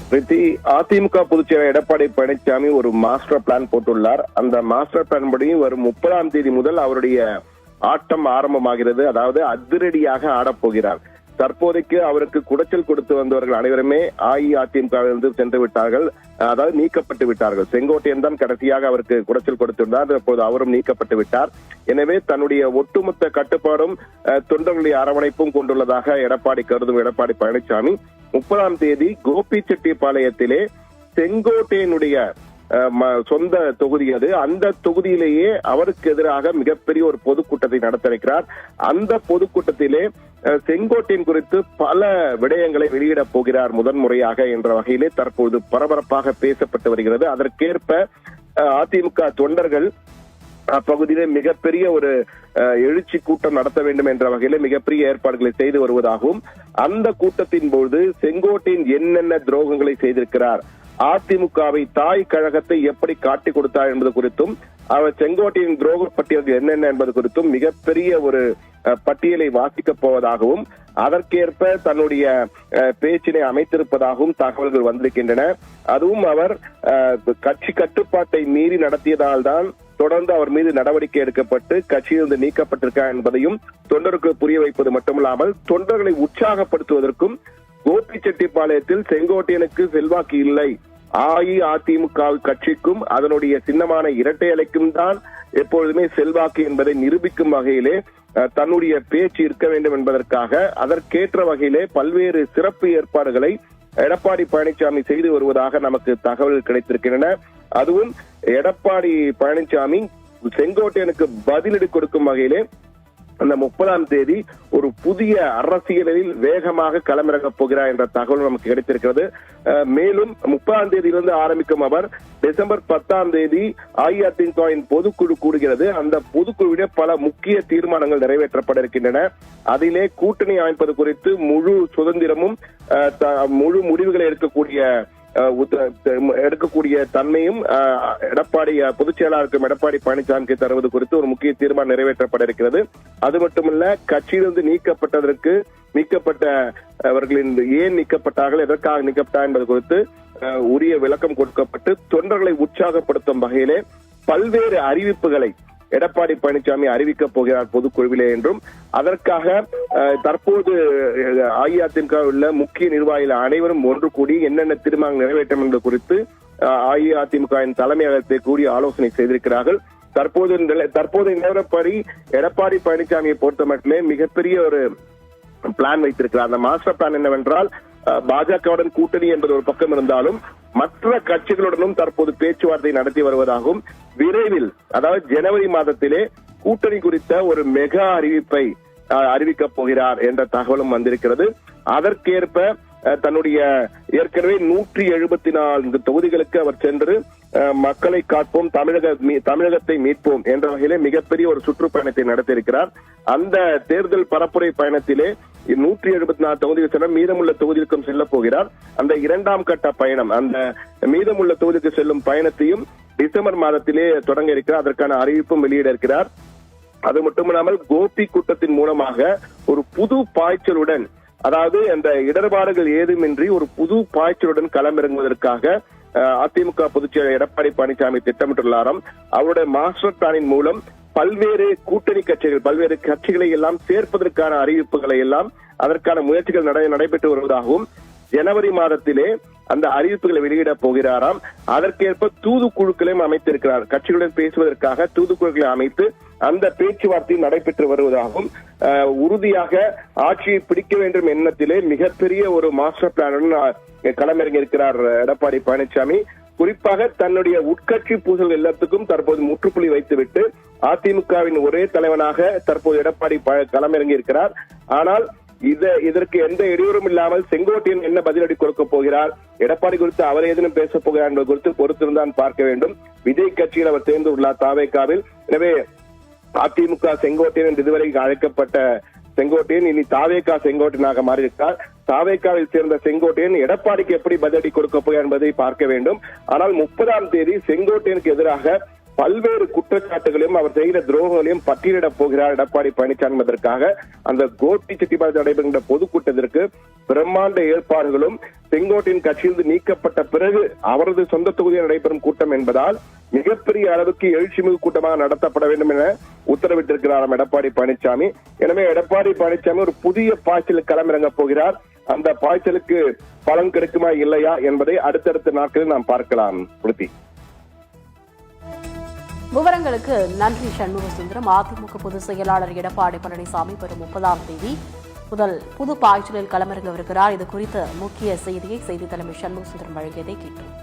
பிரீத்தி, அதிமுக பொதுச்செயலாளர் எடப்பாடி பழனிசாமி ஒரு master plan போட்டுள்ளார். அந்த மாஸ்டர் பிளான் படி வரும் 30ஆம் தேதி முதல் அவருடைய ஆட்டம் ஆரம்பமாகிறது. அதாவது அதிரடியாக ஆடப்போகிறார். தற்போதைக்கு அவருக்கு குடைச்சல் கொடுத்து வந்தவர்கள் அனைவருமே அஇஅதிமுகவிலிருந்து சென்று விட்டார்கள், அதாவது நீக்கப்பட்டு விட்டார்கள். செங்கோட்டையன் தான் கடைசியாக அவருக்கு குடைச்சல் கொடுத்திருந்தார். தற்போது அவரும் நீக்கப்பட்டு விட்டார். எனவே தன்னுடைய ஒட்டுமொத்த கட்டுப்பாடும் தொண்டர்களுடைய அரவணைப்பும் கொண்டுள்ளதாக கருதும் எடப்பாடி பழனிசாமி 30ஆம் தேதி கோபிச்செட்டிப்பாளையத்திலே செங்கோட்டையனுடைய சொந்த தொகுதி அது. அந்த தொகுதியிலேயே அவருக்கு எதிராக மிகப்பெரிய ஒரு பொதுக்கூட்டத்தை நடத்த இருக்கிறார். அந்த பொதுக்கூட்டத்திலே செங்கோட்டையின் குறித்து பல விடயங்களை வெளியிடப் போகிறார் முதன்முறையாக என்ற வகையிலே தற்போது பரபரப்பாக பேசப்பட்டு வருகிறது. அதற்கேற்ப அதிமுக தொண்டர்கள் அப்பகுதியிலே மிகப்பெரிய ஒரு எழுச்சி கூட்டம் நடத்த வேண்டும் என்ற வகையில மிகப்பெரிய ஏற்பாடுகளை செய்து வருவதாகவும், அந்த கூட்டத்தின் போது செங்கோட்டையின் என்னென்ன துரோகங்களை செய்திருக்கிறார், அதிமுகவை தாய் கழகத்தை எப்படி காட்டிக் கொடுத்தார் என்பது குறித்தும், அவர் செங்கோட்டையின் துரோக பட்டியல்கள் என்னென்ன என்பது குறித்தும் மிகப்பெரிய ஒரு பட்டியலை வாசிக்கப் போவதாகவும், அதற்கேற்ப தன்னுடைய பேச்சினை அமைத்திருப்பதாகவும் தகவல்கள் வந்திருக்கின்றன. அதுவும் அவர் கட்சி கட்டுப்பாட்டை மீறி நடத்தியதால் தான் தொடர்ந்து அவர் மீது நடவடிக்கை எடுக்கப்பட்டு கட்சியிலிருந்து நீக்கப்பட்டிருக்கார் என்பதையும் தொண்டருக்கு புரிய வைப்பது மட்டுமல்லாமல் தொண்டர்களை உற்சாகப்படுத்துவதற்கும் கோபிச்செட்டிப்பாளையத்தில் செங்கோட்டையனுக்கு செல்வாக்கு இல்லை, அஇஅதிமுக கட்சிக்கும் அதனுடைய சின்னமான இரட்டை இலைக்கும் தான் எப்பொழுதுமே செல்வாக்கு என்பதை நிரூபிக்கும் வகையிலே தன்னுடைய பேச்சு இருக்க வேண்டும் என்பதற்காக அதற்கேற்ற வகையிலே பல்வேறு சிறப்பு ஏற்பாடுகளை எடப்பாடி பழனிசாமி செய்து வருவதாக நமக்கு தகவல் கிடைத்திருக்கின்றன. அதுவும் எடப்பாடி பழனிசாமி செங்கோட்டையனுக்கு பதிலடி கொடுக்கும் வகையிலே அந்த 30ஆம் தேதி ஒரு புதிய அரசியலில் வேகமாக களமிறங்கப் போகிறார் என்ற தகவல் நமக்கு கிடைத்திருக்கிறது. மேலும் 30ஆம் தேதியிலிருந்து ஆரம்பிக்கும் அவர் டிசம்பர் 10ஆம் தேதி அஇஅதிமுகவின் பொதுக்குழு கூடுகிறது. அந்த பொதுக்குழுவிட பல முக்கிய தீர்மானங்கள் நிறைவேற்றப்பட இருக்கின்றன. அதிலே கூட்டணி அமைப்பது குறித்து முழு சுதந்திரமும் முழு முடிவுகளை எடுக்கக்கூடிய தன்மையும் எடப்பாடி பொதுச் செயலாளருக்கும் எடப்பாடி பழனிசாமிக்கு தருவது குறித்து ஒரு முக்கிய தீர்மானம் நிறைவேற்றப்பட இருக்கிறது. அது மட்டுமல்ல, கட்சியிலிருந்து நீக்கப்பட்டவர்களின் ஏன் நீக்கப்பட்டார்கள், எதற்காக நீக்கப்பட்டார் என்பது குறித்து உரிய விளக்கம் கொடுக்கப்பட்டு தொண்டர்களை உற்சாகப்படுத்தும் வகையிலே பல்வேறு அறிவிப்புகளை எடப்பாடி பழனிசாமி அறிவிக்கப் போகிறார் பொதுக்குழுவிலே என்றும், அதற்காக தற்போது அஇஅதிமுக உள்ள முக்கிய நிர்வாகிகள் அனைவரும் ஒன்று கூடி என்னென்ன தீர்மானம் நிறைவேற்றும் என்பது குறித்து அஇஅதிமுகவின் தலைமையகத்தை கூடி ஆலோசனை செய்திருக்கிறார்கள். தற்போது நிலவரப்படி எடப்பாடி பழனிசாமியை பொறுத்த மட்டுமே மிகப்பெரிய ஒரு பிளான் வைத்திருக்கிறார். அந்த மாஸ்டர் பிளான் என்னவென்றால், பாஜகவுடன் கூட்டணி என்பது ஒரு பக்கம் இருந்தாலும் மற்ற கட்சிகளுடனும் தற்போது பேச்சுவார்த்தை நடத்தி வருவதாகவும், விரைவில் அதாவது ஜனவரி மாதத்திலே கூட்டணி குறித்த ஒரு மெகா அறிவிப்பை அறிவிக்கப் போகிறார் என்ற தகவலும் வந்திருக்கிறது. அதற்கேற்ப தன்னுடைய ஏற்கனவே 174 தொகுதிகளுக்கு அவர் சென்று மக்களை காப்போம், தமிழகத்தை மீட்போம் என்ற வகையிலே மிகப்பெரிய ஒரு சுற்றுப்பயணத்தை நடத்தியிருக்கிறார். அந்த தேர்தல் பரப்புரை பயணத்திலே 174 தொகுதிகள் சென்ற மீதமுள்ள தொகுதிகளுக்கும் செல்ல போகிறார். அந்த 2ஆம் கட்ட பயணம், அந்த மீதமுள்ள தொகுதிக்கு செல்லும் பயணத்தையும் டிசம்பர் மாதத்திலே தொடங்க இருக்கிறார். அதற்கான அறிவிப்பும் வெளியிட இருக்கிறார். அது மட்டுமில்லாமல் கோபி கூட்டத்தின் மூலமாக ஒரு புது பாய்ச்சலுடன், அதாவது அந்த இடர்பாடுகள் ஏதுமின்றி ஒரு புது பாய்ச்சலுடன் களமிறங்குவதற்காக அதிமுக பொதுச்செயலாளர் எடப்பாடி பழனிசாமி திட்டமிட்டுள்ளாராம். அவருடைய மாஸ்டர் பிளானின் மூலம் பல்வேறு கூட்டணி கட்சிகள், பல்வேறு கட்சிகளை எல்லாம் சேர்ப்பதற்கான அறிவிப்புகளை எல்லாம் அதற்கான முயற்சிகள் நடைபெற்று வருவதாகவும், ஜனவரி மாதத்திலே அந்த அறிவிப்புகளை வெளியிட போகிறாராம். அதற்கேற்ப தூதுக்குழுக்களையும் அமைத்திருக்கிறார். கட்சிகளுடன் பேசுவதற்காக தூதுக்குழுக்களை அமைத்து அந்த பேச்சுவார்த்தை நடைபெற்று வருவதாகவும், உறுதியாக ஆட்சியை பிடிக்க வேண்டும் எண்ணத்திலே மிகப்பெரிய ஒரு மாஸ்டர் பிளானுடன் களமிறங்கி இருக்கிறார் எடப்பாடி பழனிசாமி. குறிப்பாக தன்னுடைய உட்கட்சி பூசல் எல்லாத்துக்கும் தற்போது முற்றுப்புள்ளி வைத்துவிட்டு அதிமுகவின் ஒரே தலைவனாக தற்போது எடப்பாடி களமிறங்கி இருக்கிறார். ஆனால் இதற்கு எந்த இடையூறும் இல்லாமல் செங்கோட்டையன் என்ன பதிலடி கொடுக்க போகிறார், எடப்பாடி குறித்து அவர் ஏதேனும் பேச போகிறார் என்பது குறித்து பொறுத்திருந்தான் பார்க்க வேண்டும். விஜய் கட்சியில் அவர் சேர்ந்துள்ளார் தாவேகாவில். எனவே அதிமுக செங்கோட்டையன் என்று இதுவரை அழைக்கப்பட்ட செங்கோட்டையன் இனி தாவேகா செங்கோட்டையனாக மாறியிருக்கிறார். தாவேகாவில் சேர்ந்த செங்கோட்டையன் எடப்பாடிக்கு எப்படி பதிலடி கொடுக்க போகிறார் என்பதை பார்க்க வேண்டும். ஆனால் 30ஆம் தேதி செங்கோட்டையனுக்கு எதிராக பல்வேறு குற்றச்சாட்டுகளையும் அவர் செய்த துரோகங்களையும் பட்டியலிடப் போகிறார் எடப்பாடி பழனிசாமி என்பதற்காக அந்த கோபிச்செட்டிப்பாளையத்தில் நடைபெறுகின்ற பொதுக்கூட்டத்திற்கு பிரம்மாண்ட ஏற்பாடுகளும் செங்கோட்டையின் கட்சியிலிருந்து நீக்கப்பட்ட பிறகு அவரது சொந்த தொகுதியில் நடைபெறும் கூட்டம் என்பதால் மிகப்பெரிய அளவுக்கு எழுச்சிமிகு கூட்டமாக நடத்தப்பட வேண்டும் என உத்தரவிட்டிருக்கிறார் எடப்பாடி பழனிசாமி. எனவே எடப்பாடி பழனிசாமி ஒரு புதிய பாய்ச்சலுக்கு களமிறங்கப் போகிறார். அந்த பாய்ச்சலுக்கு பலன் கிடைக்குமா இல்லையா என்பதை அடுத்தடுத்த நாட்களில் நாம் பார்க்கலாம். விவரங்களுக்கு நன்றி சண்முக சுந்தரம். அதிமுக பொதுச் செயலாளர் எடப்பாடி பழனிசாமி வரும் 30ஆம் தேதி முதல் புது பாய்ச்சலில் களமிறங்கவிருக்கிறார். இது குறித்த முக்கிய செய்தியை செய்தி தலைமை சண்முக சுந்தரம் வழங்கியதை கேட்டோம்.